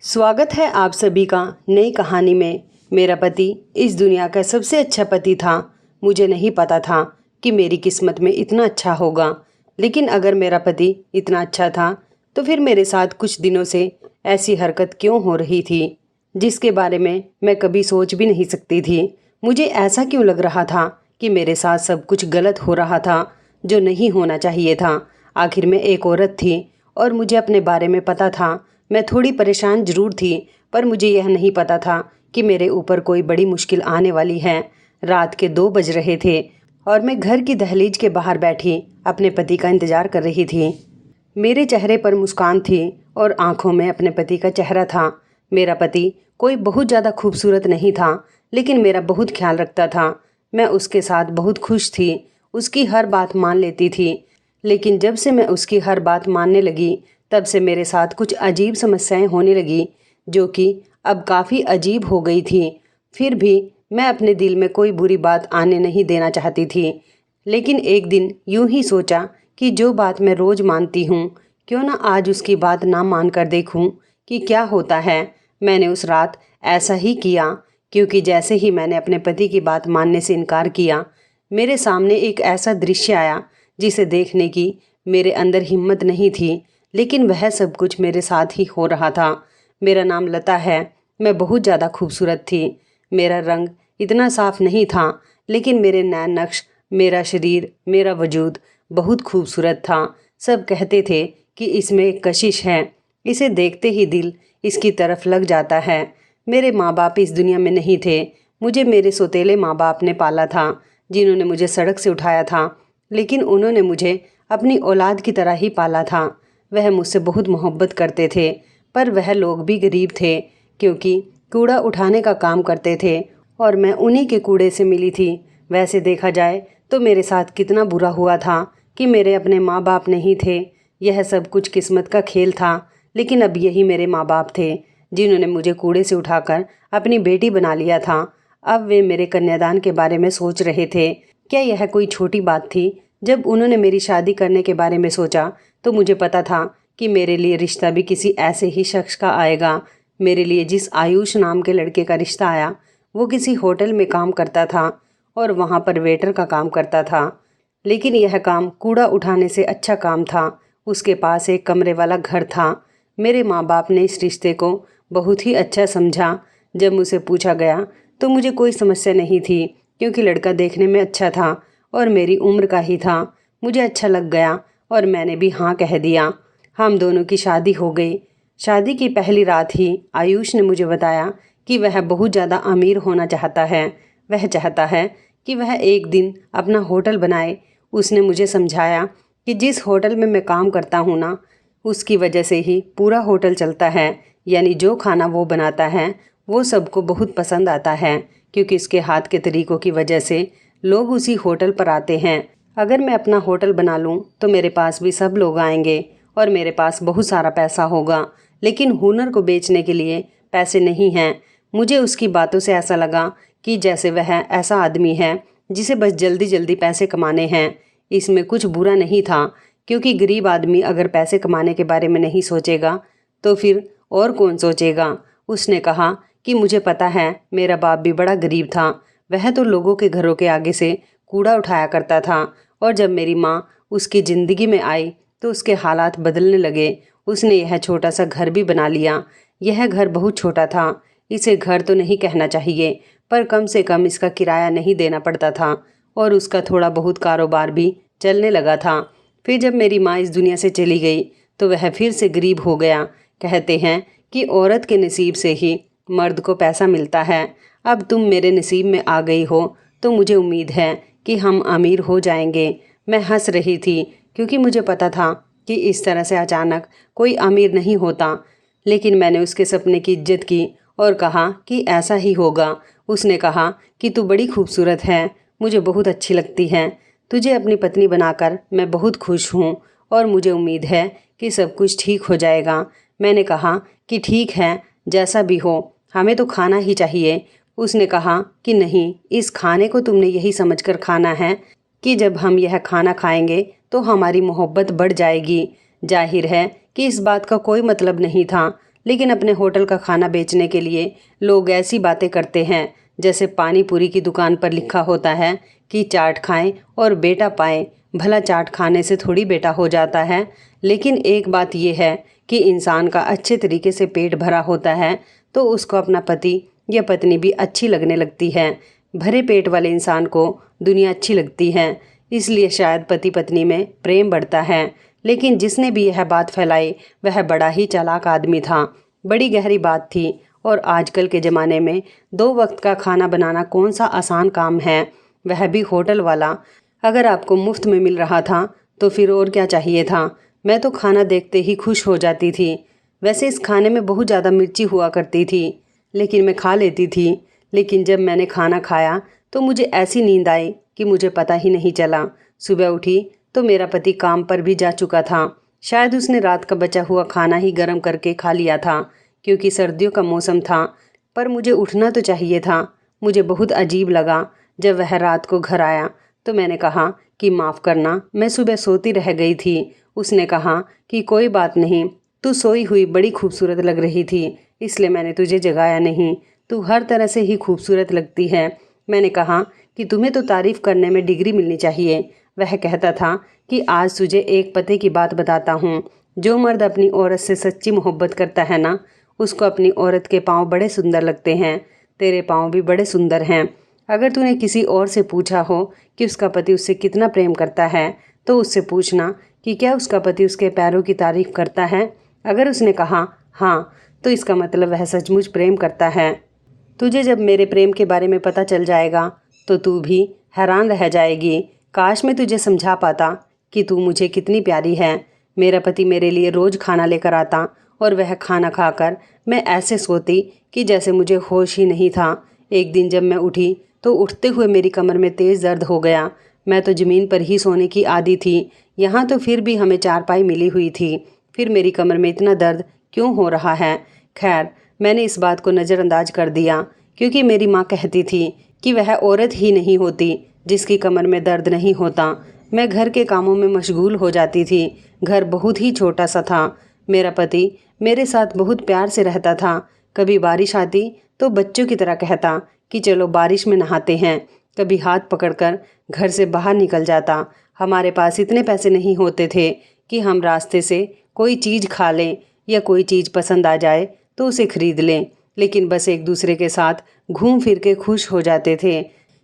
स्वागत है आप सभी का नई कहानी में। मेरा पति इस दुनिया का सबसे अच्छा पति था। मुझे नहीं पता था कि मेरी किस्मत में इतना अच्छा होगा, लेकिन अगर मेरा पति इतना अच्छा था तो फिर मेरे साथ कुछ दिनों से ऐसी हरकत क्यों हो रही थी जिसके बारे में मैं कभी सोच भी नहीं सकती थी। मुझे ऐसा क्यों लग रहा था कि मेरे साथ सब कुछ गलत हो रहा था जो नहीं होना चाहिए था। आखिर मैं एक औरत थी और मुझे अपने बारे में पता था। मैं थोड़ी परेशान जरूर थी, पर मुझे यह नहीं पता था कि मेरे ऊपर कोई बड़ी मुश्किल आने वाली है। रात के 2 बज रहे थे और मैं घर की दहलीज के बाहर बैठी अपने पति का इंतजार कर रही थी। मेरे चेहरे पर मुस्कान थी और आंखों में अपने पति का चेहरा था। मेरा पति कोई बहुत ज़्यादा खूबसूरत नहीं था, लेकिन मेरा बहुत ख्याल रखता था। मैं उसके साथ बहुत खुश थी, उसकी हर बात मान लेती थी। लेकिन जब से मैं उसकी हर बात मानने लगी, तब से मेरे साथ कुछ अजीब समस्याएं होने लगी, जो कि अब काफ़ी अजीब हो गई थी। फिर भी मैं अपने दिल में कोई बुरी बात आने नहीं देना चाहती थी। लेकिन एक दिन यूं ही सोचा कि जो बात मैं रोज़ मानती हूँ, क्यों ना आज उसकी बात ना मान कर देखूँ कि क्या होता है। मैंने उस रात ऐसा ही किया, क्योंकि जैसे ही मैंने अपने पति की बात मानने से इनकार किया, मेरे सामने एक ऐसा दृश्य आया जिसे देखने की मेरे अंदर हिम्मत नहीं थी। लेकिन वह सब कुछ मेरे साथ ही हो रहा था। मेरा नाम लता है। मैं बहुत ज़्यादा खूबसूरत थी। मेरा रंग इतना साफ नहीं था, लेकिन मेरे नैन नक्श, मेरा शरीर, मेरा वजूद बहुत खूबसूरत था। सब कहते थे कि इसमें एक कशिश है, इसे देखते ही दिल इसकी तरफ लग जाता है। मेरे माँ बाप इस दुनिया में नहीं थे। मुझे मेरे सौतेले माँ बाप ने पाला था, जिन्होंने मुझे सड़क से उठाया था, लेकिन उन्होंने मुझे अपनी औलाद की तरह ही पाला था। वह मुझसे बहुत मोहब्बत करते थे, पर वह लोग भी गरीब थे, क्योंकि कूड़ा उठाने का काम करते थे और मैं उन्हीं के कूड़े से मिली थी। वैसे देखा जाए तो मेरे साथ कितना बुरा हुआ था कि मेरे अपने माँ बाप नहीं थे। यह सब कुछ किस्मत का खेल था, लेकिन अब यही मेरे माँ बाप थे जिन्होंने मुझे कूड़े से उठाकर अपनी बेटी बना लिया था। अब वे मेरे कन्यादान के बारे में सोच रहे थे। क्या यह कोई छोटी बात थी? जब उन्होंने मेरी शादी करने के बारे में सोचा तो मुझे पता था कि मेरे लिए रिश्ता भी किसी ऐसे ही शख्स का आएगा। मेरे लिए जिस आयुष नाम के लड़के का रिश्ता आया, वो किसी होटल में काम करता था और वहाँ पर वेटर का काम करता था। लेकिन यह काम कूड़ा उठाने से अच्छा काम था। उसके पास एक कमरे वाला घर था। मेरे माँ बाप ने इस रिश्ते को बहुत ही अच्छा समझा। जब मुझसे पूछा गया तो मुझे कोई समस्या नहीं थी, क्योंकि लड़का देखने में अच्छा था और मेरी उम्र का ही था। मुझे अच्छा लग गया और मैंने भी हाँ कह दिया। हम दोनों की शादी हो गई। शादी की पहली रात ही आयुष ने मुझे बताया कि वह बहुत ज़्यादा अमीर होना चाहता है। वह चाहता है कि वह एक दिन अपना होटल बनाए। उसने मुझे समझाया कि जिस होटल में मैं काम करता हूँ ना, उसकी वजह से ही पूरा होटल चलता है। यानी जो खाना वो बनाता है वो सबको बहुत पसंद आता है, क्योंकि उसके हाथ के तरीक़ों की वजह से लोग उसी होटल पर आते हैं। अगर मैं अपना होटल बना लूँ तो मेरे पास भी सब लोग आएंगे और मेरे पास बहुत सारा पैसा होगा, लेकिन हुनर को बेचने के लिए पैसे नहीं हैं। मुझे उसकी बातों से ऐसा लगा कि जैसे वह ऐसा आदमी है जिसे बस जल्दी जल्दी पैसे कमाने हैं। इसमें कुछ बुरा नहीं था, क्योंकि गरीब आदमी अगर पैसे कमाने के बारे में नहीं सोचेगा तो फिर और कौन सोचेगा। उसने कहा कि मुझे पता है, मेरा बाप भी बड़ा गरीब था। वह तो लोगों के घरों के आगे से कूड़ा उठाया करता था, और जब मेरी माँ उसकी ज़िंदगी में आई तो उसके हालात बदलने लगे। उसने यह छोटा सा घर भी बना लिया। यह घर बहुत छोटा था। इसे घर तो नहीं कहना चाहिए, पर कम से कम इसका किराया नहीं देना पड़ता था और उसका थोड़ा बहुत कारोबार भी चलने लगा था। फिर जब मेरी माँ इस दुनिया से चली गई तो वह फिर से गरीब हो गया। कहते हैं कि औरत के नसीब से ही मर्द को पैसा मिलता है। अब तुम मेरे नसीब में आ गई हो तो मुझे उम्मीद है कि हम अमीर हो जाएंगे। मैं हंस रही थी, क्योंकि मुझे पता था कि इस तरह से अचानक कोई अमीर नहीं होता। लेकिन मैंने उसके सपने की इज्जत की और कहा कि ऐसा ही होगा। उसने कहा कि तू बड़ी खूबसूरत है, मुझे बहुत अच्छी लगती है। तुझे अपनी पत्नी बनाकर मैं बहुत खुश हूँ और मुझे उम्मीद है कि सब कुछ ठीक हो जाएगा। मैंने कहा कि ठीक है, जैसा भी हो, हमें तो खाना ही चाहिए। उसने कहा कि नहीं, इस खाने को तुमने यही समझकर खाना है कि जब हम यह खाना खाएंगे तो हमारी मोहब्बत बढ़ जाएगी। जाहिर है कि इस बात का कोई मतलब नहीं था, लेकिन अपने होटल का खाना बेचने के लिए लोग ऐसी बातें करते हैं जैसे पानी पूरी की दुकान पर लिखा होता है कि चाट खाएं और बेटा पाएं। भला चाट खाने से थोड़ी बेटा हो जाता है। लेकिन एक बात यह है कि इंसान का अच्छे तरीके से पेट भरा होता है तो उसको अपना पति या पत्नी भी अच्छी लगने लगती है। भरे पेट वाले इंसान को दुनिया अच्छी लगती है, इसलिए शायद पति पत्नी में प्रेम बढ़ता है। लेकिन जिसने भी यह बात फैलाई वह बड़ा ही चालाक आदमी था। बड़ी गहरी बात थी। और आजकल के ज़माने में 2 वक्त का खाना बनाना कौन सा आसान काम है, वह भी होटल वाला। अगर आपको मुफ्त में मिल रहा था तो फिर और क्या चाहिए था। मैं तो खाना देखते ही खुश हो जाती थी। वैसे इस खाने में बहुत ज़्यादा मिर्ची हुआ करती थी, लेकिन मैं खा लेती थी। लेकिन जब मैंने खाना खाया तो मुझे ऐसी नींद आई कि मुझे पता ही नहीं चला। सुबह उठी तो मेरा पति काम पर भी जा चुका था। शायद उसने रात का बचा हुआ खाना ही गर्म करके खा लिया था, क्योंकि सर्दियों का मौसम था। पर मुझे उठना तो चाहिए था। मुझे बहुत अजीब लगा जब वह रात को घर आया तो मैंने कहा कि माफ़ करना, मैं सुबह सोती रह गई थी। उसने कहा कि कोई बात नहीं, तू सोई हुई बड़ी खूबसूरत लग रही थी, इसलिए मैंने तुझे जगाया नहीं। तू हर तरह से ही खूबसूरत लगती है। मैंने कहा कि तुम्हें तो तारीफ़ करने में डिग्री मिलनी चाहिए। वह कहता था कि आज तुझे एक पते की बात बताता हूँ। जो मर्द अपनी औरत से सच्ची मोहब्बत करता है ना, उसको अपनी औरत के पाँव बड़े सुंदर लगते हैं। तेरे पाँव भी बड़े सुंदर हैं। अगर तूने किसी और से पूछा हो कि उसका पति उससे कितना प्रेम करता है तो उससे पूछना कि क्या उसका पति उसके पैरों की तारीफ़ करता है। अगर उसने कहा हाँ, तो इसका मतलब वह सचमुच प्रेम करता है। तुझे जब मेरे प्रेम के बारे में पता चल जाएगा तो तू भी हैरान रह जाएगी। काश मैं तुझे समझा पाता कि तू मुझे कितनी प्यारी है। मेरा पति मेरे लिए रोज़ खाना लेकर आता और वह खाना खाकर मैं ऐसे सोती कि जैसे मुझे होश ही नहीं था। एक दिन जब मैं उठी तो उठते हुए मेरी कमर में तेज़ दर्द हो गया। मैं तो ज़मीन पर ही सोने की आदी थी, यहाँ तो फिर भी हमें चारपाई मिली हुई थी। फिर मेरी कमर में इतना दर्द क्यों हो रहा है। खैर, मैंने इस बात को नज़रअंदाज कर दिया, क्योंकि मेरी माँ कहती थी कि वह औरत ही नहीं होती जिसकी कमर में दर्द नहीं होता। मैं घर के कामों में मशगूल हो जाती थी। घर बहुत ही छोटा सा था। मेरा पति मेरे साथ बहुत प्यार से रहता था। कभी बारिश आती तो बच्चों की तरह कहता कि चलो बारिश में नहाते हैं। कभी हाथ पकड़कर घर से बाहर निकल जाता। हमारे पास इतने पैसे नहीं होते थे कि हम रास्ते से कोई चीज़ खा लें या कोई चीज़ पसंद आ जाए तो उसे खरीद लें, लेकिन बस एक दूसरे के साथ घूम फिर के खुश हो जाते थे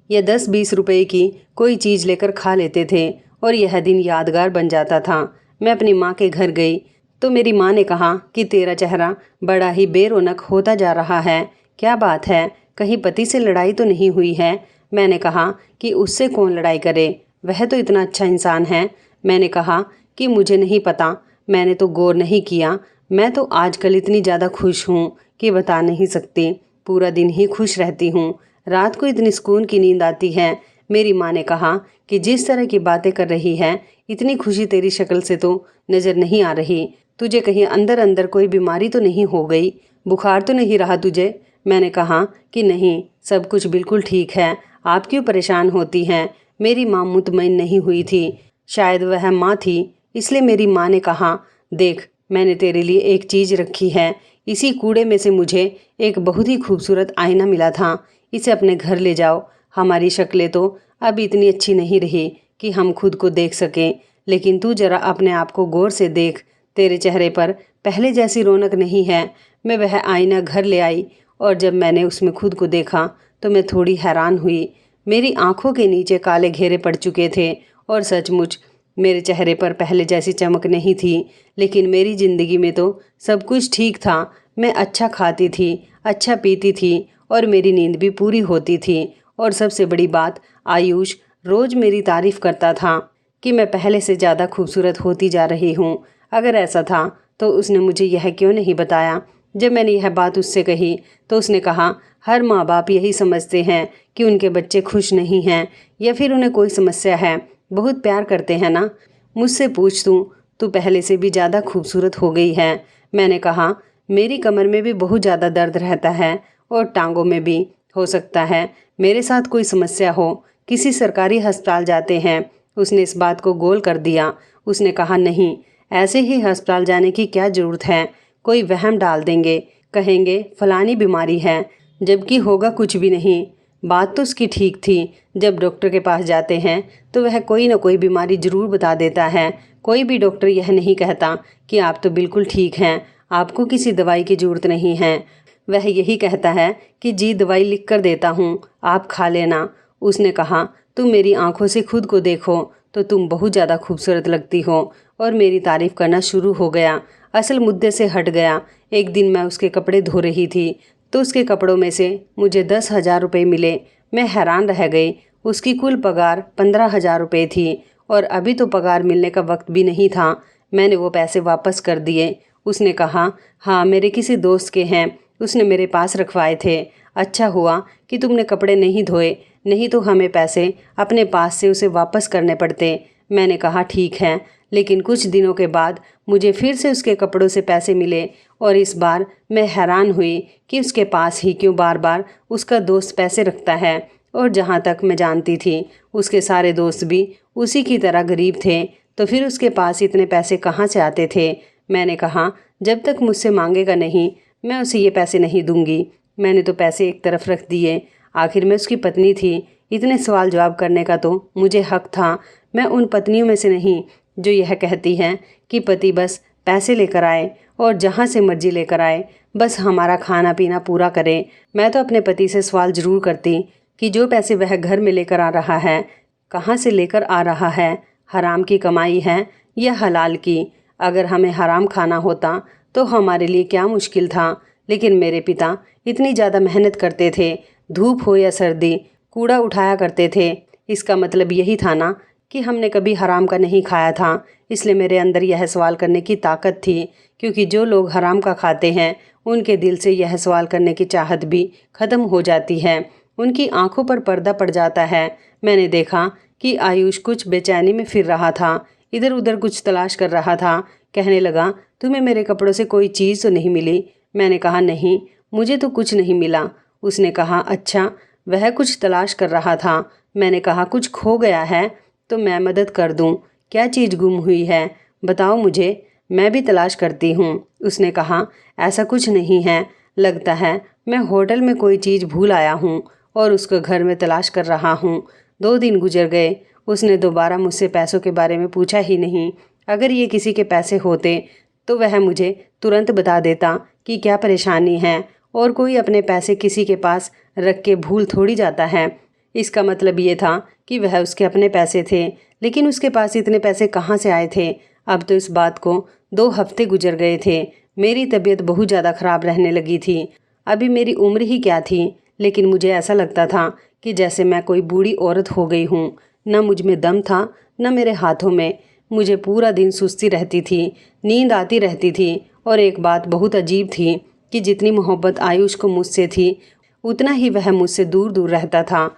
या 10-20 रुपए की कोई चीज़ लेकर खा लेते थे और यह दिन यादगार बन जाता था। मैं अपनी माँ के घर गई तो मेरी माँ ने कहा कि तेरा चेहरा बड़ा ही बेरौनक होता जा रहा है। क्या बात है, कहीं पति से लड़ाई तो नहीं हुई है। मैंने कहा कि उससे कौन लड़ाई करे, वह तो इतना अच्छा इंसान है। मैंने कहा कि मुझे नहीं पता, मैंने तो गौर नहीं किया। मैं तो आजकल इतनी ज़्यादा खुश हूँ कि बता नहीं सकती। पूरा दिन ही खुश रहती हूँ। रात को इतनी सुकून की नींद आती है। मेरी माँ ने कहा कि जिस तरह की बातें कर रही है, इतनी खुशी तेरी शक्ल से तो नज़र नहीं आ रही। तुझे कहीं अंदर अंदर कोई बीमारी तो नहीं हो गई, बुखार तो नहीं रहा तुझे। मैंने कहा कि नहीं, सब कुछ बिल्कुल ठीक है। आप क्यों परेशान होती हैं। मेरी माँ मुतमईन नहीं हुई थी। शायद वह माँ थी, इसलिए मेरी माँ ने कहा, देख, मैंने तेरे लिए एक चीज़ रखी है। इसी कूड़े में से मुझे एक बहुत ही खूबसूरत आईना मिला था। इसे अपने घर ले जाओ। हमारी शक्लें तो अब इतनी अच्छी नहीं रही कि हम खुद को देख सकें, लेकिन तू ज़रा अपने आप को गौर से देख। तेरे चेहरे पर पहले जैसी रौनक नहीं है। मैं वह आईना घर ले आई और जब मैंने उसमें खुद को देखा तो मैं थोड़ी हैरान हुई। मेरी आंखों के नीचे काले घेरे पड़ चुके थे और सचमुच मेरे चेहरे पर पहले जैसी चमक नहीं थी। लेकिन मेरी ज़िंदगी में तो सब कुछ ठीक था। मैं अच्छा खाती थी, अच्छा पीती थी और मेरी नींद भी पूरी होती थी। और सबसे बड़ी बात, आयुष रोज़ मेरी तारीफ़ करता था कि मैं पहले से ज़्यादा खूबसूरत होती जा रही हूँ। अगर ऐसा था तो उसने मुझे यह क्यों नहीं बताया। जब मैंने यह बात उससे कही तो उसने कहा, हर माँ बाप यही समझते हैं कि उनके बच्चे खुश नहीं हैं या फिर उन्हें कोई समस्या है। बहुत प्यार करते हैं ना। मुझसे पूछ तू पहले से भी ज़्यादा खूबसूरत हो गई है। मैंने कहा, मेरी कमर में भी बहुत ज़्यादा दर्द रहता है और टांगों में भी। हो सकता है मेरे साथ कोई समस्या हो, किसी सरकारी अस्पताल जाते हैं। उसने इस बात को गोल कर दिया। उसने कहा, नहीं, ऐसे ही अस्पताल जाने की क्या ज़रूरत है। कोई वहम डाल देंगे, कहेंगे फलानी बीमारी है, जबकि होगा कुछ भी नहीं। बात तो उसकी ठीक थी। जब डॉक्टर के पास जाते हैं तो वह कोई ना कोई बीमारी ज़रूर बता देता है। कोई भी डॉक्टर यह नहीं कहता कि आप तो बिल्कुल ठीक हैं, आपको किसी दवाई की ज़रूरत नहीं है। वह यही कहता है कि जी दवाई लिख कर देता हूँ, आप खा लेना। उसने कहा, तुम मेरी आंखों से खुद को देखो तो तुम बहुत ज़्यादा खूबसूरत लगती हो, और मेरी तारीफ़ करना शुरू हो गया। असल मुद्दे से हट गया। एक दिन मैं उसके कपड़े धो रही थी तो उसके कपड़ों में से मुझे 10,000 रुपये मिले। मैं हैरान रह गई। उसकी कुल पगार 15,000 रुपये थी और अभी तो पगार मिलने का वक्त भी नहीं था। मैंने वो पैसे वापस कर दिए। उसने कहा, हाँ मेरे किसी दोस्त के हैं, उसने मेरे पास रखवाए थे। अच्छा हुआ कि तुमने कपड़े नहीं धोए, नहीं तो हमें पैसे अपने पास से उसे वापस करने पड़ते। मैंने कहा ठीक है, लेकिन कुछ दिनों के बाद मुझे फिर से उसके कपड़ों से पैसे मिले और इस बार मैं हैरान हुई कि उसके पास ही क्यों बार बार उसका दोस्त पैसे रखता है। और जहाँ तक मैं जानती थी उसके सारे दोस्त भी उसी की तरह गरीब थे, तो फिर उसके पास इतने पैसे कहाँ से आते थे। मैंने कहा, जब तक मुझसे मांगेगा नहीं मैं उसे ये पैसे नहीं दूंगी। मैंने तो पैसे एक तरफ रख दिए। आखिर मैं उसकी पत्नी थी, इतने सवाल जवाब करने का तो मुझे हक था। मैं उन पत्नियों में से नहीं जो यह कहती हैं कि पति बस पैसे लेकर आए और जहाँ से मर्जी लेकर आए, बस हमारा खाना पीना पूरा करे। मैं तो अपने पति से सवाल ज़रूर करती कि जो पैसे वह घर में लेकर आ रहा है, कहाँ से लेकर आ रहा है, हराम की कमाई है या हलाल की। अगर हमें हराम खाना होता तो हमारे लिए क्या मुश्किल था, लेकिन मेरे पिता इतनी ज़्यादा मेहनत करते थे, धूप हो या सर्दी कूड़ा उठाया करते थे। इसका मतलब यही था ना कि हमने कभी हराम का नहीं खाया था। इसलिए मेरे अंदर यह सवाल करने की ताकत थी, क्योंकि जो लोग हराम का खाते हैं उनके दिल से यह सवाल करने की चाहत भी ख़त्म हो जाती है, उनकी आंखों पर पर्दा पड़ जाता है। मैंने देखा कि आयुष कुछ बेचैनी में फिर रहा था, इधर उधर कुछ तलाश कर रहा था। कहने लगा, तुम्हें मेरे कपड़ों से कोई चीज़ तो नहीं मिली? मैंने कहा, नहीं, मुझे तो कुछ नहीं मिला। उसने कहा, अच्छा, वह कुछ तलाश कर रहा था। मैंने कहा, कुछ खो गया है तो मैं मदद कर दूं। क्या चीज़ गुम हुई है, बताओ मुझे, मैं भी तलाश करती हूँ। उसने कहा, ऐसा कुछ नहीं है, लगता है मैं होटल में कोई चीज़ भूल आया हूँ और उसको घर में तलाश कर रहा हूँ। 2 दिन गुजर गए, उसने दोबारा मुझसे पैसों के बारे में पूछा ही नहीं। अगर ये किसी के पैसे होते तो वह मुझे तुरंत बता देता कि क्या परेशानी है, और कोई अपने पैसे किसी के पास रख के भूल थोड़ी जाता है। इसका मतलब ये था कि वह उसके अपने पैसे थे, लेकिन उसके पास इतने पैसे कहाँ से आए थे। अब तो इस बात को 2 हफ्ते गुजर गए थे। मेरी तबीयत बहुत ज़्यादा ख़राब रहने लगी थी। अभी मेरी उम्र ही क्या थी, लेकिन मुझे ऐसा लगता था कि जैसे मैं कोई बूढ़ी औरत हो गई हूँ। न मुझ में दम था, न मेरे हाथों में। मुझे पूरा दिन सुस्ती रहती थी, नींद आती रहती थी। और एक बात बहुत अजीब थी कि जितनी मोहब्बत आयुष को मुझसे थी, उतना ही वह मुझसे दूर दूर रहता था।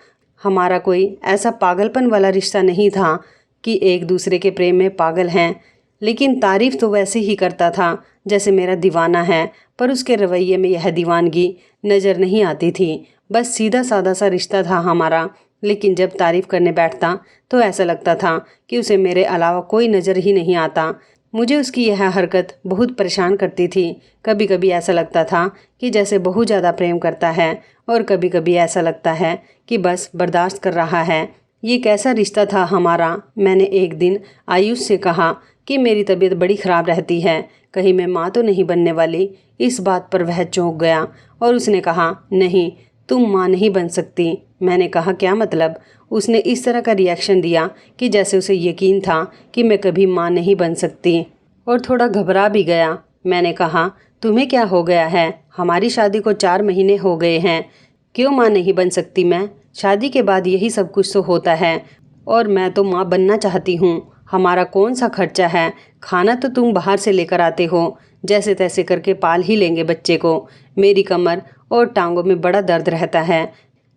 हमारा कोई ऐसा पागलपन वाला रिश्ता नहीं था कि एक दूसरे के प्रेम में पागल हैं, लेकिन तारीफ़ तो वैसे ही करता था जैसे मेरा दीवाना है। पर उसके रवैये में यह दीवानगी नज़र नहीं आती थी। बस सीधा साधा सा रिश्ता था हमारा, लेकिन जब तारीफ़ करने बैठता तो ऐसा लगता था कि उसे मेरे अलावा कोई नज़र ही नहीं आता। मुझे उसकी यह हरकत बहुत परेशान करती थी। कभी कभी ऐसा लगता था कि जैसे बहुत ज़्यादा प्रेम करता है, और कभी कभी ऐसा लगता है कि बस बर्दाश्त कर रहा है। ये कैसा रिश्ता था हमारा। मैंने एक दिन आयुष से कहा कि मेरी तबीयत बड़ी ख़राब रहती है, कहीं मैं माँ तो नहीं बनने वाली। इस बात पर वह चौंक गया और उसने कहा, नहीं, तुम माँ नहीं बन सकती। मैंने कहा, क्या मतलब? उसने इस तरह का रिएक्शन दिया कि जैसे उसे यकीन था कि मैं कभी माँ नहीं बन सकती, और थोड़ा घबरा भी गया। मैंने कहा, तुम्हें क्या हो गया है? हमारी शादी को 4 महीने हो गए हैं, क्यों माँ नहीं बन सकती मैं? शादी के बाद यही सब कुछ तो होता है, और मैं तो माँ बनना चाहती हूँ। हमारा कौन सा खर्चा है? खाना तो तुम बाहर से लेकर आते हो, जैसे तैसे करके पाल ही लेंगे बच्चे को। मेरी कमर और टांगों में बड़ा दर्द रहता है,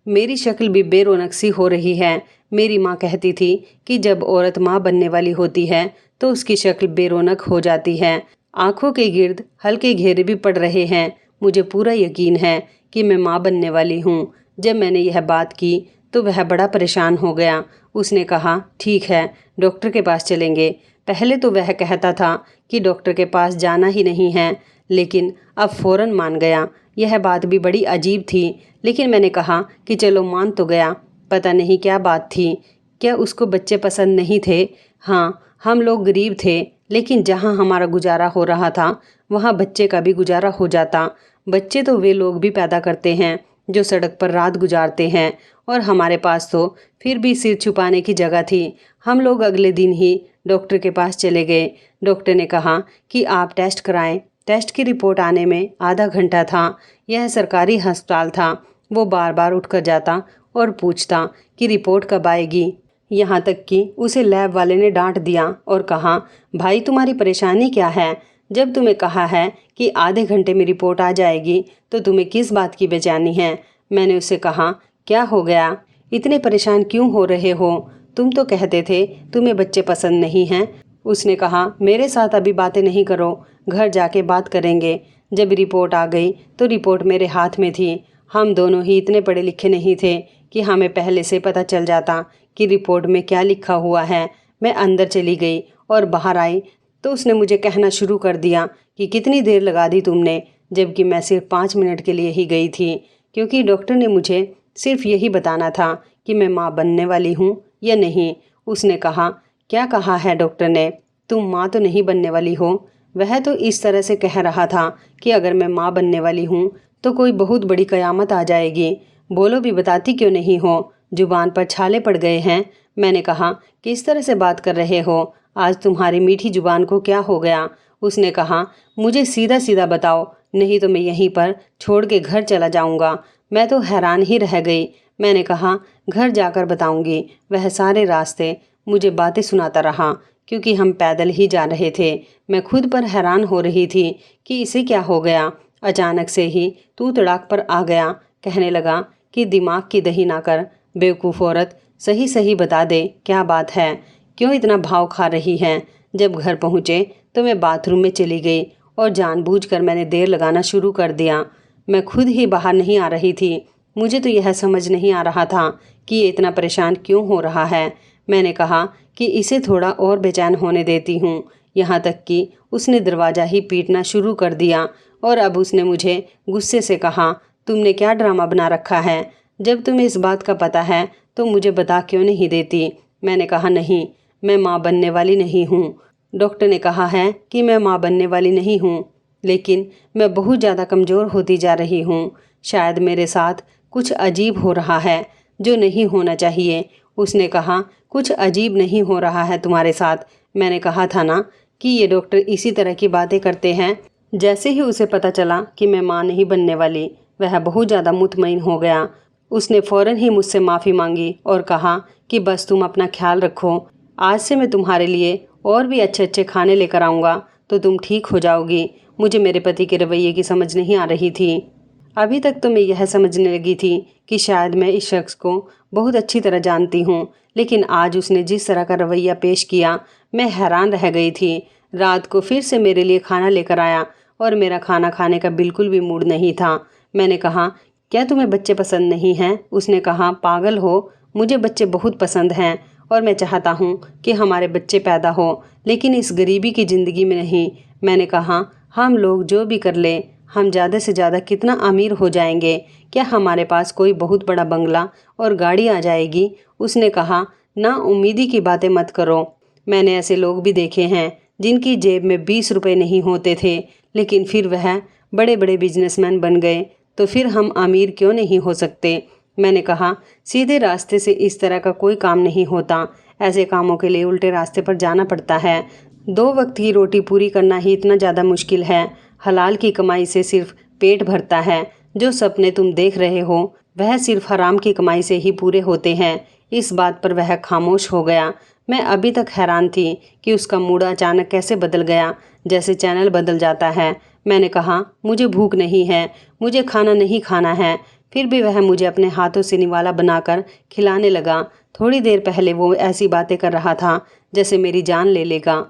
मेरी शक्ल भी बेरौनक सी हो रही है। मेरी माँ कहती थी कि जब औरत माँ बनने वाली होती है तो उसकी शक्ल बेरौनक हो जाती है। आंखों के गिर्द हल्के घेरे भी पड़ रहे हैं। मुझे पूरा यकीन है कि मैं माँ बनने वाली हूँ। जब मैंने यह बात की तो वह बड़ा परेशान हो गया। उसने कहा, ठीक है, डॉक्टर के पास चलेंगे। पहले तो वह कहता था कि डॉक्टर के पास जाना ही नहीं है, लेकिन अब फ़ौरन मान गया। यह बात भी बड़ी अजीब थी, लेकिन मैंने कहा कि चलो मान तो गया। पता नहीं क्या बात थी, क्या उसको बच्चे पसंद नहीं थे? हाँ, हम लोग गरीब थे, लेकिन जहाँ हमारा गुजारा हो रहा था वहाँ बच्चे का भी गुजारा हो जाता। बच्चे तो वे लोग भी पैदा करते हैं जो सड़क पर रात गुजारते हैं, और हमारे पास तो फिर भी सिर छुपाने की जगह थी। हम लोग अगले दिन ही डॉक्टर के पास चले गए। डॉक्टर ने कहा कि आप टेस्ट कराएं। टेस्ट की रिपोर्ट आने में आधा घंटा था। यह सरकारी अस्पताल था। वो बार बार उठकर जाता और पूछता कि रिपोर्ट कब आएगी। यहाँ तक कि उसे लैब वाले ने डांट दिया और कहा, भाई तुम्हारी परेशानी क्या है? जब तुम्हें कहा है कि आधे घंटे में रिपोर्ट आ जाएगी तो तुम्हें किस बात की बेचैनी है? मैंने उससे कहा, क्या हो गया, इतने परेशान क्यों हो रहे हो? तुम तो कहते थे तुम्हें बच्चे पसंद नहीं हैं। उसने कहा, मेरे साथ अभी बातें नहीं करो, घर जाके बात करेंगे। जब रिपोर्ट आ गई तो रिपोर्ट मेरे हाथ में थी। हम दोनों ही इतने पढ़े लिखे नहीं थे कि हमें पहले से पता चल जाता कि रिपोर्ट में क्या लिखा हुआ है। मैं अंदर चली गई और बाहर आई तो उसने मुझे कहना शुरू कर दिया कि कितनी देर लगा दी तुमने, जबकि मैं सिर्फ 5 मिनट के लिए ही गई थी, क्योंकि डॉक्टर ने मुझे सिर्फ यही बताना था कि मैं माँ बनने वाली हूँ या नहीं। उसने कहा, क्या कहा है डॉक्टर ने? तुम माँ तो नहीं बनने वाली हो। वह तो इस तरह से कह रहा था कि अगर मैं माँ बनने वाली हूँ तो कोई बहुत बड़ी कयामत आ जाएगी। बोलो भी, बताती क्यों नहीं हो? जुबान पर छाले पड़ गए हैं। मैंने कहा, किस तरह से बात कर रहे हो? आज तुम्हारी मीठी जुबान को क्या हो गया? उसने कहा, मुझे सीधा सीधा बताओ, नहीं तो मैं यहीं पर छोड़ के घर चला जाऊंगा। मैं तो हैरान ही रह गई। मैंने कहा, घर जाकर बताऊंगी। वह सारे रास्ते मुझे बातें सुनाता रहा, क्योंकि हम पैदल ही जा रहे थे। मैं खुद पर हैरान हो रही थी कि इसे क्या हो गया। अचानक से ही तू तड़ाक पर आ गया। कहने लगा कि दिमाग की दही ना कर, बेवकूफ़ औरत, सही सही बता दे क्या बात है, क्यों इतना भाव खा रही है? जब घर पहुँचे तो मैं बाथरूम में चली गई और जानबूझकर मैंने देर लगाना शुरू कर दिया। मैं खुद ही बाहर नहीं आ रही थी। मुझे तो यह समझ नहीं आ रहा था कि ये इतना परेशान क्यों हो रहा है। मैंने कहा कि इसे थोड़ा और बेचैन होने देती हूँ। यहाँ तक कि उसने दरवाज़ा ही पीटना शुरू कर दिया और अब उसने मुझे गुस्से से कहा, तुमने क्या ड्रामा बना रखा है? जब तुम्हें इस बात का पता है तो मुझे बता क्यों नहीं देती? मैंने कहा, नहीं, मैं माँ बनने वाली नहीं हूँ। डॉक्टर ने कहा है कि मैं माँ बनने वाली नहीं हूँ, लेकिन मैं बहुत ज़्यादा कमज़ोर होती जा रही हूँ। शायद मेरे साथ कुछ अजीब हो रहा है जो नहीं होना चाहिए। उसने कहा, कुछ अजीब नहीं हो रहा है तुम्हारे साथ। मैंने कहा था ना कि ये डॉक्टर इसी तरह की बातें करते हैं। जैसे ही उसे पता चला कि मैं माँ नहीं बनने वाली, वह बहुत ज़्यादा मुतमईन हो गया। उसने फ़ौरन ही मुझसे माफ़ी मांगी और कहा कि बस तुम अपना ख्याल रखो, आज से मैं तुम्हारे लिए और भी अच्छे अच्छे खाने लेकर आऊँगा तो तुम ठीक हो जाओगी। मुझे मेरे पति के रवैये की समझ नहीं आ रही थी। अभी तक तो मैं यह समझने लगी थी कि शायद मैं इस शख्स को बहुत अच्छी तरह जानती हूँ, लेकिन आज उसने जिस तरह का रवैया पेश किया, मैं हैरान रह गई थी। रात को फिर से मेरे लिए खाना लेकर आया और मेरा खाना खाने का बिल्कुल भी मूड नहीं था। मैंने कहा, क्या तुम्हें बच्चे पसंद नहीं हैं? उसने कहा, पागल हो, मुझे बच्चे बहुत पसंद हैं और मैं चाहता हूँ कि हमारे बच्चे पैदा हो, लेकिन इस गरीबी की ज़िंदगी में नहीं। मैंने कहा, हम लोग जो भी कर लें, हम ज़्यादा से ज़्यादा कितना अमीर हो जाएंगे? क्या हमारे पास कोई बहुत बड़ा बंगला और गाड़ी आ जाएगी? उसने कहा, ना उम्मीदी की बातें मत करो। मैंने ऐसे लोग भी देखे हैं जिनकी जेब में 20 रुपए नहीं होते थे, लेकिन फिर वह बड़े बड़े बिजनेसमैन बन गए। तो फिर हम अमीर क्यों नहीं हो सकते? मैंने कहा, सीधे रास्ते से इस तरह का कोई काम नहीं होता। ऐसे कामों के लिए उल्टे रास्ते पर जाना पड़ता है। 2 वक्त की रोटी पूरी करना ही इतना ज़्यादा मुश्किल है। हलाल की कमाई से सिर्फ पेट भरता है। जो सपने तुम देख रहे हो वह सिर्फ हराम की कमाई से ही पूरे होते हैं। इस बात पर वह खामोश हो गया। मैं अभी तक हैरान थी कि उसका मूड अचानक कैसे बदल गया, जैसे चैनल बदल जाता है। मैंने कहा, मुझे भूख नहीं है, मुझे खाना नहीं खाना है। फिर भी वह मुझे अपने हाथों से निवाला बनाकर खिलाने लगा। थोड़ी देर पहले वो ऐसी बातें कर रहा था जैसे मेरी जान ले लेगा।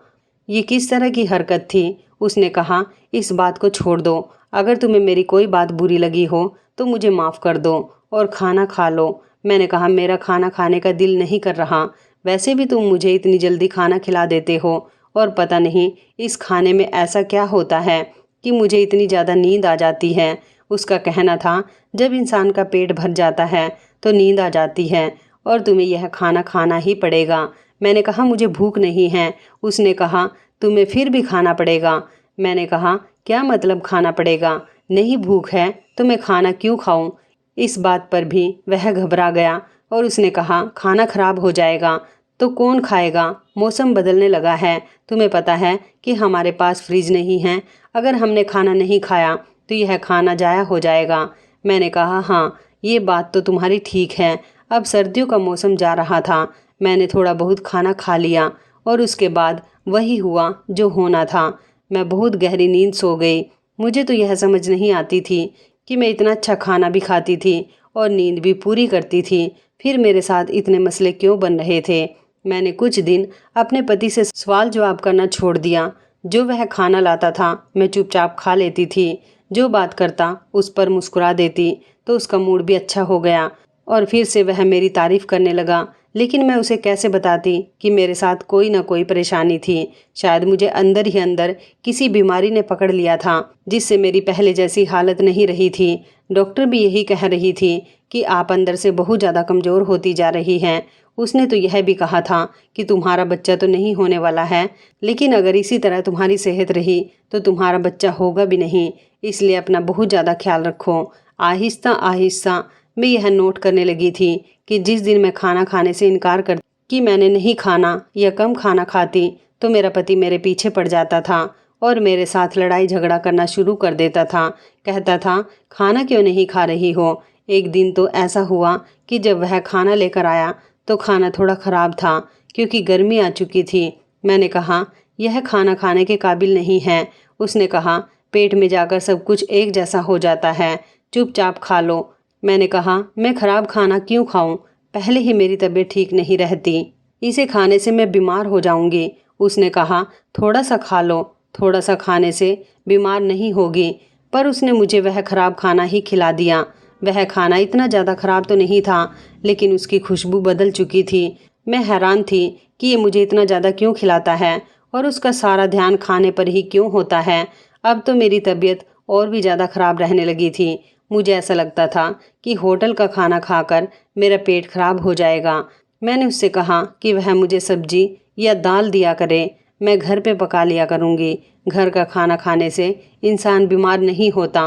ये किस तरह की हरकत थी? उसने कहा, इस बात को छोड़ दो। अगर तुम्हें मेरी कोई बात बुरी लगी हो तो मुझे माफ़ कर दो और खाना खा लो। मैंने कहा, मेरा खाना खाने का दिल नहीं कर रहा। वैसे भी तुम मुझे इतनी जल्दी खाना खिला देते हो और पता नहीं इस खाने में ऐसा क्या होता है कि मुझे इतनी ज़्यादा नींद आ जाती है। उसका कहना था, जब इंसान का पेट भर जाता है तो नींद आ जाती है और तुम्हें यह खाना खाना ही पड़ेगा। मैंने कहा, मुझे भूख नहीं है। उसने कहा, तुम्हें फिर भी खाना पड़ेगा। मैंने कहा, क्या मतलब खाना पड़ेगा? नहीं भूख है तो मैं खाना क्यों खाऊं? इस बात पर भी वह घबरा गया और उसने कहा, खाना खराब हो जाएगा तो कौन खाएगा? मौसम बदलने लगा है, तुम्हें पता है कि हमारे पास फ्रिज नहीं है। अगर हमने खाना नहीं खाया तो यह खाना जाया हो जाएगा। मैंने कहा, हाँ ये बात तो तुम्हारी ठीक है। अब सर्दियों का मौसम जा रहा था। मैंने थोड़ा बहुत खाना खा लिया और उसके बाद वही हुआ जो होना था। मैं बहुत गहरी नींद सो गई। मुझे तो यह समझ नहीं आती थी कि मैं इतना अच्छा खाना भी खाती थी और नींद भी पूरी करती थी, फिर मेरे साथ इतने मसले क्यों बन रहे थे। मैंने कुछ दिन अपने पति से सवाल जवाब करना छोड़ दिया। जो वह खाना लाता था मैं चुपचाप खा लेती थी। जो बात करता उस पर मुस्कुरा देती तो उसका मूड भी अच्छा हो गया और फिर से वह मेरी तारीफ करने लगा। लेकिन मैं उसे कैसे बताती कि मेरे साथ कोई ना कोई परेशानी थी। शायद मुझे अंदर ही अंदर किसी बीमारी ने पकड़ लिया था जिससे मेरी पहले जैसी हालत नहीं रही थी। डॉक्टर भी यही कह रही थी कि आप अंदर से बहुत ज़्यादा कमज़ोर होती जा रही हैं। उसने तो यह भी कहा था कि तुम्हारा बच्चा तो नहीं होने वाला है, लेकिन अगर इसी तरह तुम्हारी सेहत रही तो तुम्हारा बच्चा होगा भी नहीं। इसलिए अपना बहुत ज़्यादा ख्याल रखो। आहिस्ता आहिस्ता मैं यह नोट करने लगी थी कि जिस दिन मैं खाना खाने से इनकार कर कि मैंने नहीं खाना या कम खाना खाती तो मेरा पति मेरे पीछे पड़ जाता था और मेरे साथ लड़ाई झगड़ा करना शुरू कर देता था। कहता था, खाना क्यों नहीं खा रही हो? एक दिन तो ऐसा हुआ कि जब वह खाना लेकर आया तो खाना थोड़ा ख़राब था क्योंकि गर्मी आ चुकी थी। मैंने कहा, यह खाना खाने के काबिल नहीं है। उसने कहा, पेट में जाकर सब कुछ एक जैसा हो जाता है, चुपचाप खा लो। मैंने कहा, मैं ख़राब खाना क्यों खाऊं? पहले ही मेरी तबीयत ठीक नहीं रहती, इसे खाने से मैं बीमार हो जाऊंगी। उसने कहा, थोड़ा सा खा लो, थोड़ा सा खाने से बीमार नहीं होगी। पर उसने मुझे वह ख़राब खाना ही खिला दिया। वह खाना इतना ज़्यादा ख़राब तो नहीं था, लेकिन उसकी खुशबू बदल चुकी थी। मैं हैरान थी कि ये मुझे इतना ज़्यादा क्यों खिलाता है और उसका सारा ध्यान खाने पर ही क्यों होता है। अब तो मेरी तबीयत और भी ज़्यादा ख़राब रहने लगी थी। मुझे ऐसा लगता था कि होटल का खाना खाकर मेरा पेट खराब हो जाएगा। मैंने उससे कहा कि वह मुझे सब्जी या दाल दिया करे, मैं घर पे पका लिया करूँगी। घर का खाना खाने से इंसान बीमार नहीं होता।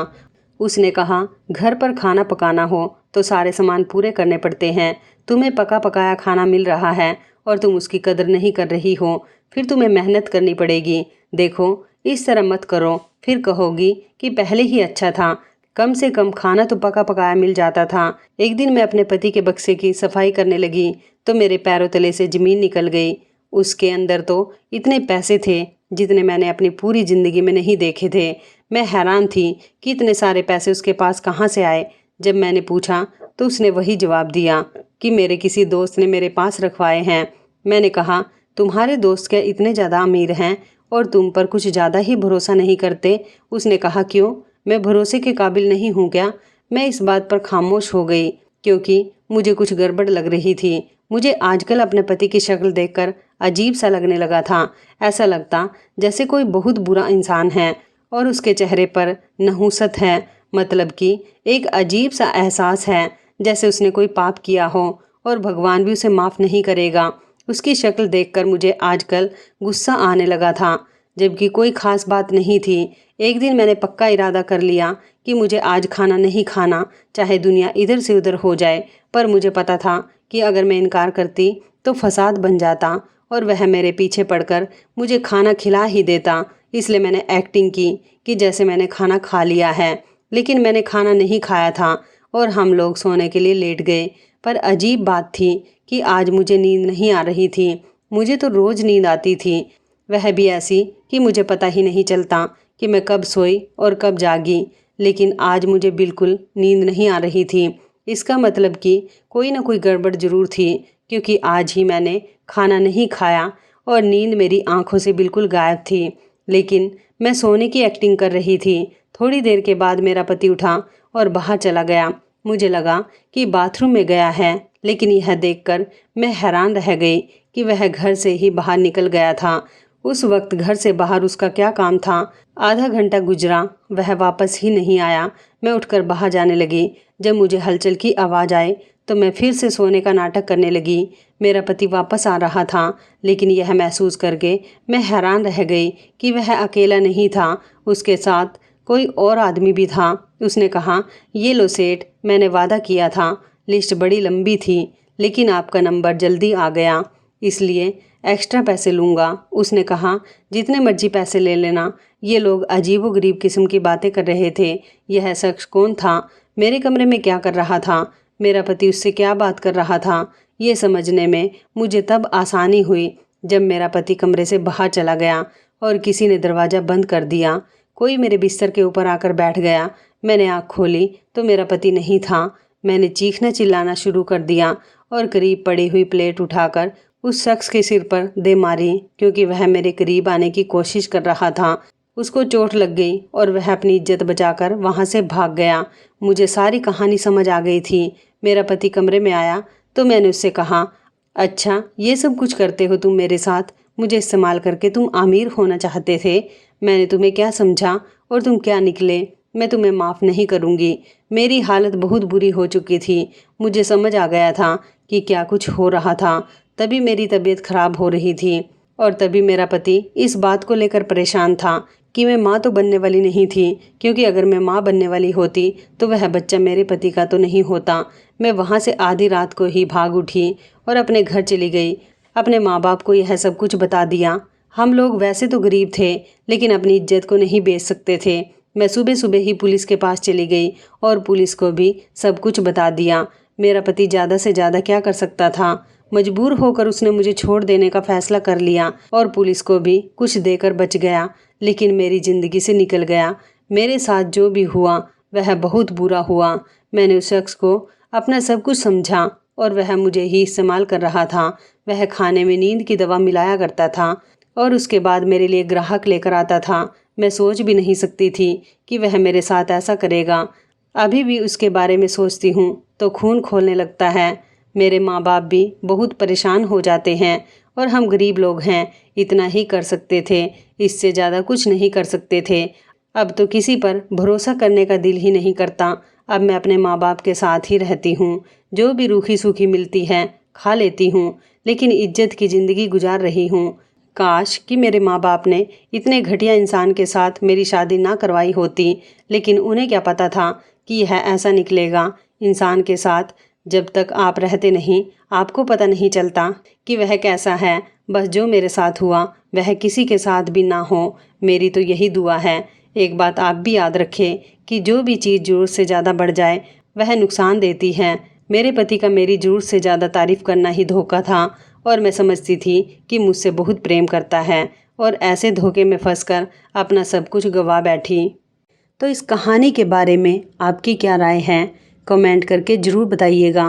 उसने कहा, घर पर खाना पकाना हो तो सारे सामान पूरे करने पड़ते हैं। तुम्हें पका पकाया खाना मिल रहा है और तुम उसकी कदर नहीं कर रही हो, फिर तुम्हें मेहनत करनी पड़ेगी। देखो, इस तरह मत करो, फिर कहोगी कि पहले ही अच्छा था। कम से कम खाना तो पका पकाया मिल जाता था। एक दिन मैं अपने पति के बक्से की सफाई करने लगी तो मेरे पैरों तले से ज़मीन निकल गई। उसके अंदर तो इतने पैसे थे जितने मैंने अपनी पूरी ज़िंदगी में नहीं देखे थे। मैं हैरान थी कि इतने सारे पैसे उसके पास कहाँ से आए। जब मैंने पूछा तो उसने वही जवाब दिया कि मेरे किसी दोस्त ने मेरे पास रखवाए हैं। मैंने कहा, तुम्हारे दोस्त क्या इतने ज़्यादा अमीर हैं और तुम पर कुछ ज़्यादा ही भरोसा नहीं करते? उसने कहा, क्यों, मैं भरोसे के काबिल नहीं हूँ क्या? मैं इस बात पर खामोश हो गई क्योंकि मुझे कुछ गड़बड़ लग रही थी। मुझे आजकल अपने पति की शक्ल देखकर अजीब सा लगने लगा था। ऐसा लगता जैसे कोई बहुत बुरा इंसान है और उसके चेहरे पर नहुसत है, मतलब कि एक अजीब सा एहसास है जैसे उसने कोई पाप किया हो और भगवान भी उसे माफ़ नहीं करेगा। उसकी शक्ल देखकर मुझे आजकल गुस्सा आने लगा था, जबकि कोई ख़ास बात नहीं थी। एक दिन मैंने पक्का इरादा कर लिया कि मुझे आज खाना नहीं खाना, चाहे दुनिया इधर से उधर हो जाए। पर मुझे पता था कि अगर मैं इनकार करती तो फसाद बन जाता और वह मेरे पीछे पड़कर मुझे खाना खिला ही देता। इसलिए मैंने एक्टिंग की कि जैसे मैंने खाना खा लिया है, लेकिन मैंने खाना नहीं खाया था और हम लोग सोने के लिए लेट गए। पर अजीब बात थी कि आज मुझे नींद नहीं आ रही थी। मुझे तो रोज़ नींद आती थी, वह भी ऐसी कि मुझे पता ही नहीं चलता कि मैं कब सोई और कब जागी। लेकिन आज मुझे बिल्कुल नींद नहीं आ रही थी। इसका मतलब कि कोई ना कोई गड़बड़ ज़रूर थी, क्योंकि आज ही मैंने खाना नहीं खाया और नींद मेरी आंखों से बिल्कुल गायब थी। लेकिन मैं सोने की एक्टिंग कर रही थी। थोड़ी देर के बाद मेरा पति उठा और बाहर चला गया। मुझे लगा कि बाथरूम में गया है, लेकिन यह देखकर मैं हैरान रह गई कि वह घर से ही बाहर निकल गया था। उस वक्त घर से बाहर उसका क्या काम था। आधा घंटा गुजरा, वह वापस ही नहीं आया। मैं उठकर बाहर जाने लगी। जब मुझे हलचल की आवाज़ आए तो मैं फिर से सोने का नाटक करने लगी। मेरा पति वापस आ रहा था, लेकिन यह महसूस करके मैं हैरान रह गई कि वह अकेला नहीं था, उसके साथ कोई और आदमी भी था। उसने कहा, ये लो सेठ, मैंने वादा किया था। लिस्ट बड़ी लंबी थी, लेकिन आपका नंबर जल्दी आ गया, इसलिए एक्स्ट्रा पैसे लूँगा। उसने कहा, जितने मर्जी पैसे ले लेना। ये लोग अजीबोगरीब किस्म की बातें कर रहे थे। यह शख्स कौन था? मेरे कमरे में क्या कर रहा था? मेरा पति उससे क्या बात कर रहा था? ये समझने में मुझे तब आसानी हुई जब मेरा पति कमरे से बाहर चला गया और किसी ने दरवाज़ा बंद कर दिया। कोई मेरे बिस्तर के ऊपर आकर बैठ गया। मैंने आँख खोली तो मेरा पति नहीं था। मैंने चीखना चिल्लाना शुरू कर दिया और करीब पड़ी हुई प्लेट उठाकर उस शख्स के सिर पर दे मारी, क्योंकि वह मेरे करीब आने की कोशिश कर रहा था। उसको चोट लग गई और वह अपनी इज्जत बचाकर वहाँ से भाग गया। मुझे सारी कहानी समझ आ गई थी। मेरा पति कमरे में आया तो मैंने उससे कहा, अच्छा, ये सब कुछ करते हो तुम मेरे साथ? मुझे इस्तेमाल करके तुम अमीर होना चाहते थे। मैंने तुम्हें क्या समझा और तुम क्या निकले? मैं तुम्हें माफ़ नहीं करूँगी। मेरी हालत बहुत बुरी हो चुकी थी। मुझे समझ आ गया था कि क्या कुछ हो रहा था। तभी मेरी तबीयत खराब हो रही थी और तभी मेरा पति इस बात को लेकर परेशान था कि मैं माँ तो बनने वाली नहीं थी, क्योंकि अगर मैं माँ बनने वाली होती तो वह बच्चा मेरे पति का तो नहीं होता। मैं वहाँ से आधी रात को ही भाग उठी और अपने घर चली गई। अपने माँ बाप को यह सब कुछ बता दिया। हम लोग वैसे तो गरीब थे, लेकिन अपनी इज्जत को नहीं बेच सकते थे। मैं सुबह सुबह ही पुलिस के पास चली गई और पुलिस को भी सब कुछ बता दिया। मेरा पति ज़्यादा से ज़्यादा क्या कर सकता था? मजबूर होकर उसने मुझे छोड़ देने का फैसला कर लिया और पुलिस को भी कुछ देकर बच गया, लेकिन मेरी ज़िंदगी से निकल गया। मेरे साथ जो भी हुआ वह बहुत बुरा हुआ। मैंने उस शख्स को अपना सब कुछ समझा और वह मुझे ही इस्तेमाल कर रहा था। वह खाने में नींद की दवा मिलाया करता था और उसके बाद मेरे लिए ग्राहक लेकर आता था। मैं सोच भी नहीं सकती थी कि वह मेरे साथ ऐसा करेगा। अभी भी उसके बारे में सोचती हूँ तो खून खौलने लगता है। मेरे माँ बाप भी बहुत परेशान हो जाते हैं और हम गरीब लोग हैं। इतना ही कर सकते थे, इससे ज़्यादा कुछ नहीं कर सकते थे। अब तो किसी पर भरोसा करने का दिल ही नहीं करता। अब मैं अपने माँ बाप के साथ ही रहती हूँ। जो भी रूखी सूखी मिलती है खा लेती हूँ, लेकिन इज्जत की ज़िंदगी गुजार रही हूँ। काश कि मेरे माँ बाप ने इतने घटिया इंसान के साथ मेरी शादी ना करवाई होती, लेकिन उन्हें क्या पता था कि यह ऐसा निकलेगा। इंसान के साथ जब तक आप रहते नहीं, आपको पता नहीं चलता कि वह कैसा है। बस जो मेरे साथ हुआ वह किसी के साथ भी ना हो। मेरी तो यही दुआ है। एक बात आप भी याद रखें कि जो भी चीज़ ज़रूरत से ज़्यादा बढ़ जाए वह नुकसान देती है। मेरे पति का मेरी ज़रूरत से ज़्यादा तारीफ़ करना ही धोखा था और मैं समझती थी कि मुझसे बहुत प्रेम करता है, और ऐसे धोखे में फंसकर अपना सब कुछ गंवा बैठी। तो इस कहानी के बारे में आपकी क्या राय है? कमेंट करके ज़रूर बताइएगा।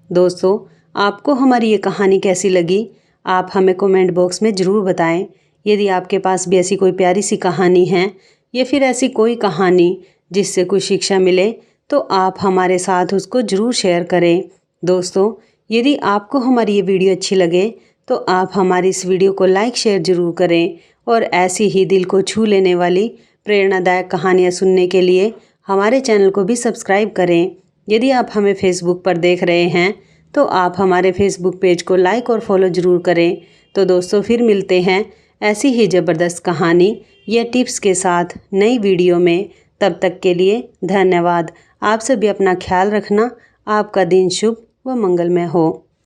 दोस्तों, आपको हमारी ये कहानी कैसी लगी? आप हमें कमेंट बॉक्स में ज़रूर बताएं। यदि आपके पास भी ऐसी कोई प्यारी सी कहानी है या फिर ऐसी कोई कहानी जिससे कुछ शिक्षा मिले, तो आप हमारे साथ उसको ज़रूर शेयर करें। दोस्तों, यदि आपको हमारी ये वीडियो अच्छी लगे तो आप हमारी इस वीडियो को लाइक शेयर ज़रूर करें, और ऐसी ही दिल को छू लेने वाली प्रेरणादायक कहानियाँ सुनने के लिए हमारे चैनल को भी सब्सक्राइब करें। यदि आप हमें फेसबुक पर देख रहे हैं तो आप हमारे फेसबुक पेज को लाइक और फॉलो ज़रूर करें। तो दोस्तों, फिर मिलते हैं ऐसी ही ज़बरदस्त कहानी या टिप्स के साथ नई वीडियो में। तब तक के लिए धन्यवाद। आप सभी अपना ख्याल रखना। आपका दिन शुभ व मंगलमय हो।